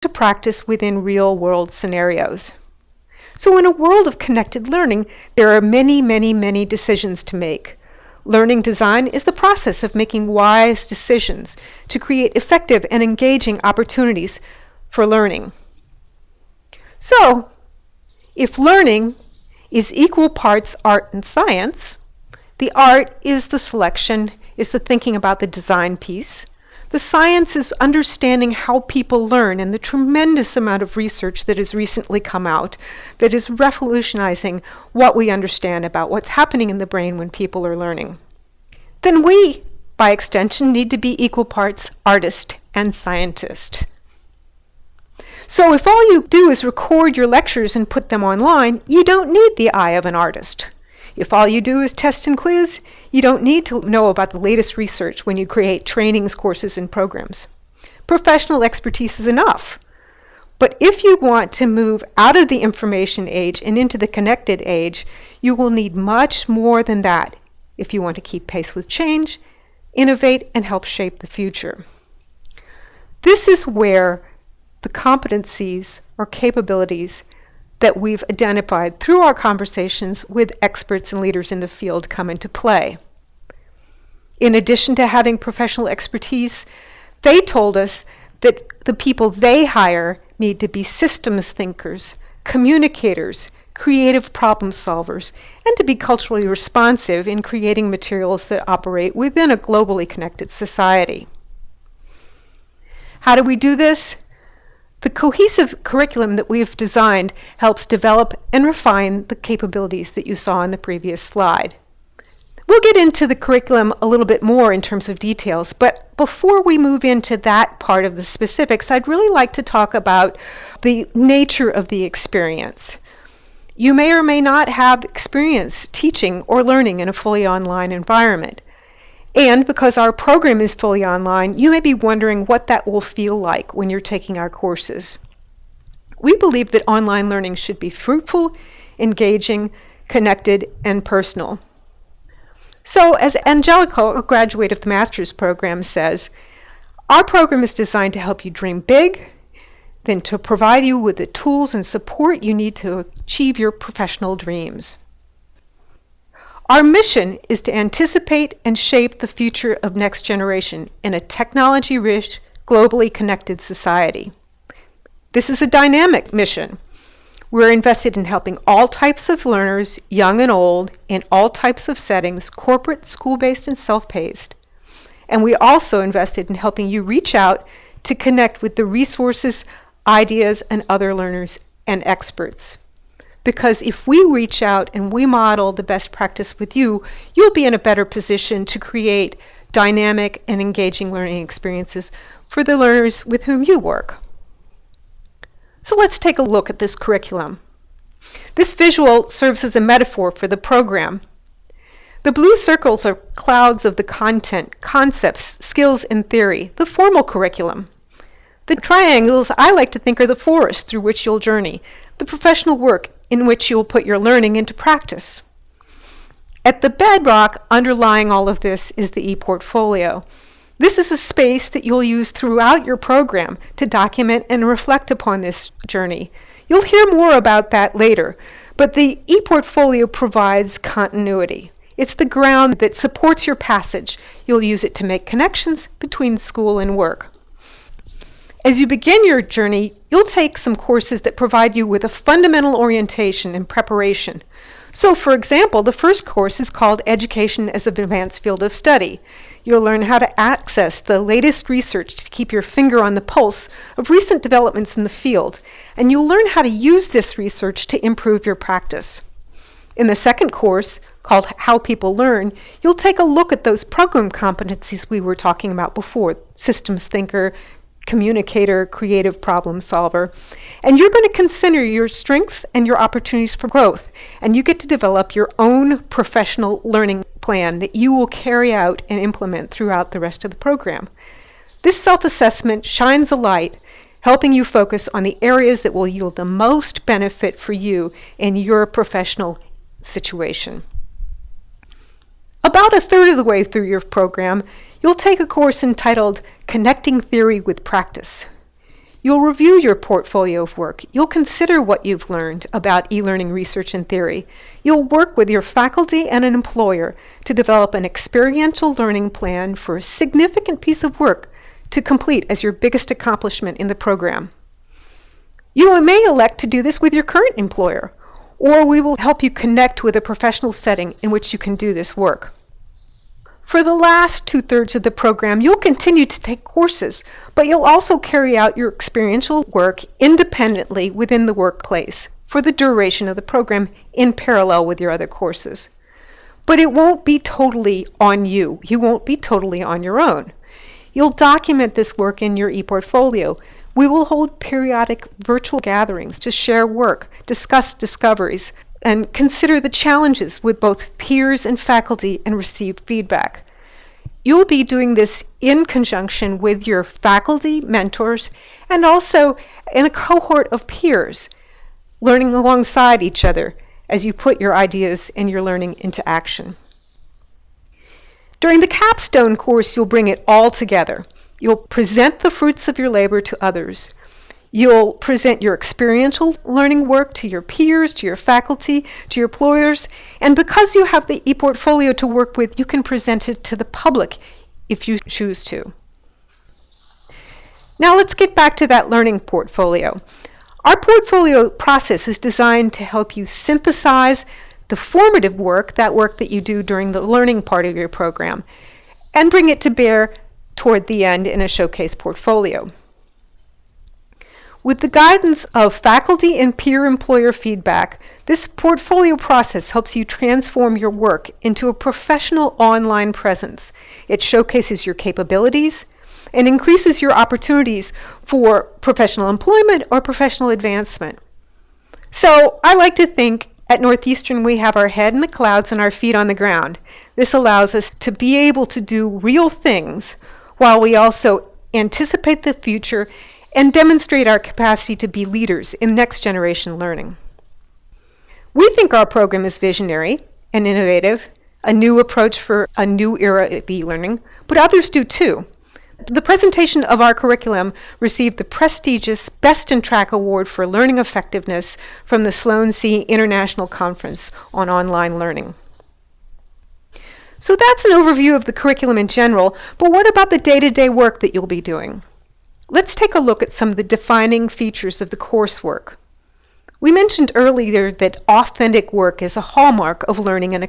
to practice within real-world scenarios. So in a world of connected learning, there are many, many, many decisions to make. Learning design is the process of making wise decisions to create effective and engaging opportunities for learning. So, if learning is equal parts art and science, the art is the selection, is the thinking about the design piece. The science is understanding how people learn, and the tremendous amount of research that has recently come out that is revolutionizing what we understand about what's happening in the brain when people are learning. Then we, by extension, need to be equal parts artist and scientist. So if all you do is record your lectures and put them online, you don't need the eye of an artist. If all you do is test and quiz, you don't need to know about the latest research when you create trainings, courses, and programs. Professional expertise is enough. But if you want to move out of the information age and into the connected age, you will need much more than that if you want to keep pace with change, innovate, and help shape the future. This is where the competencies or capabilities that we've identified through our conversations with experts and leaders in the field come into play. In addition to having professional expertise, they told us that the people they hire need to be systems thinkers, communicators, creative problem solvers, and to be culturally responsive in creating materials that operate within a globally connected society. How do we do this? The cohesive curriculum that we've designed helps develop and refine the capabilities that you saw in the previous slide. We'll get into the curriculum a little bit more in terms of details, but before we move into that part of the specifics, I'd really like to talk about the nature of the experience. You may or may not have experience teaching or learning in a fully online environment. And because our program is fully online, you may be wondering what that will feel like when you're taking our courses. We believe that online learning should be fruitful, engaging, connected, and personal. So as Angelica, a graduate of the master's program, says, our program is designed to help you dream big, then to provide you with the tools and support you need to achieve your professional dreams. Our mission is to anticipate and shape the future of next generation in a technology-rich, globally connected society. This is a dynamic mission. We're invested in helping all types of learners, young and old, in all types of settings, corporate, school-based, and self-paced. And we also invested in helping you reach out to connect with the resources, ideas, and other learners and experts. Because if we reach out and we model the best practice with you, you'll be in a better position to create dynamic and engaging learning experiences for the learners with whom you work. So let's take a look at this curriculum. This visual serves as a metaphor for the program. The blue circles are clouds of the content, concepts, skills, and theory, the formal curriculum. The triangles I like to think are the forest through which you'll journey, the professional work in which you'll put your learning into practice. At the bedrock underlying all of this is the ePortfolio. This is a space that you'll use throughout your program to document and reflect upon this journey. You'll hear more about that later, but the ePortfolio provides continuity. It's the ground that supports your passage. You'll use it to make connections between school and work. As you begin your journey, you'll take some courses that provide you with a fundamental orientation and preparation. So, for example, the first course is called Education as an Advanced Field of Study. You'll learn how to access the latest research to keep your finger on the pulse of recent developments in the field, and you'll learn how to use this research to improve your practice. In the second course, called How People Learn, you'll take a look at those program competencies we were talking about before, systems thinker, communicator, creative problem solver. And you're going to consider your strengths and your opportunities for growth. And you get to develop your own professional learning plan that you will carry out and implement throughout the rest of the program. This self-assessment shines a light, helping you focus on the areas that will yield the most benefit for you in your professional situation. About a third of the way through your program, you'll take a course entitled Connecting Theory with Practice. You'll review your portfolio of work. You'll consider what you've learned about e-learning research and theory. You'll work with your faculty and an employer to develop an experiential learning plan for a significant piece of work to complete as your biggest accomplishment in the program. You may elect to do this with your current employer, or we will help you connect with a professional setting in which you can do this work. For the last 2/3 of the program, you'll continue to take courses, but you'll also carry out your experiential work independently within the workplace for the duration of the program in parallel with your other courses. But it won't be totally on you. You won't be totally on your own. You'll document this work in your ePortfolio. We will hold periodic virtual gatherings to share work, discuss discoveries, and consider the challenges with both peers and faculty and receive feedback. You'll be doing this in conjunction with your faculty, mentors, and also in a cohort of peers, learning alongside each other as you put your ideas and your learning into action. During the capstone course, you'll bring it all together. You'll present the fruits of your labor to others. You'll present your experiential learning work to your peers, to your faculty, to your employers, and because you have the ePortfolio to work with, you can present it to the public if you choose to. Now let's get back to that learning portfolio. Our portfolio process is designed to help you synthesize the formative work, that work that you do during the learning part of your program, and bring it to bear toward the end in a showcase portfolio. With the guidance of faculty and peer employer feedback, this portfolio process helps you transform your work into a professional online presence. It showcases your capabilities and increases your opportunities for professional employment or professional advancement. So I like to think at Northeastern we have our head in the clouds and our feet on the ground. This allows us to be able to do real things while we also anticipate the future and demonstrate our capacity to be leaders in next generation learning. We think our program is visionary and innovative, a new approach for a new era of e-learning, but others do too. The presentation of our curriculum received the prestigious Best in Track Award for Learning Effectiveness from the Sloan C International Conference on Online Learning. So that's an overview of the curriculum in general, but what about the day-to-day work that you'll be doing? Let's take a look at some of the defining features of the coursework. We mentioned earlier that authentic work is a hallmark of learning in a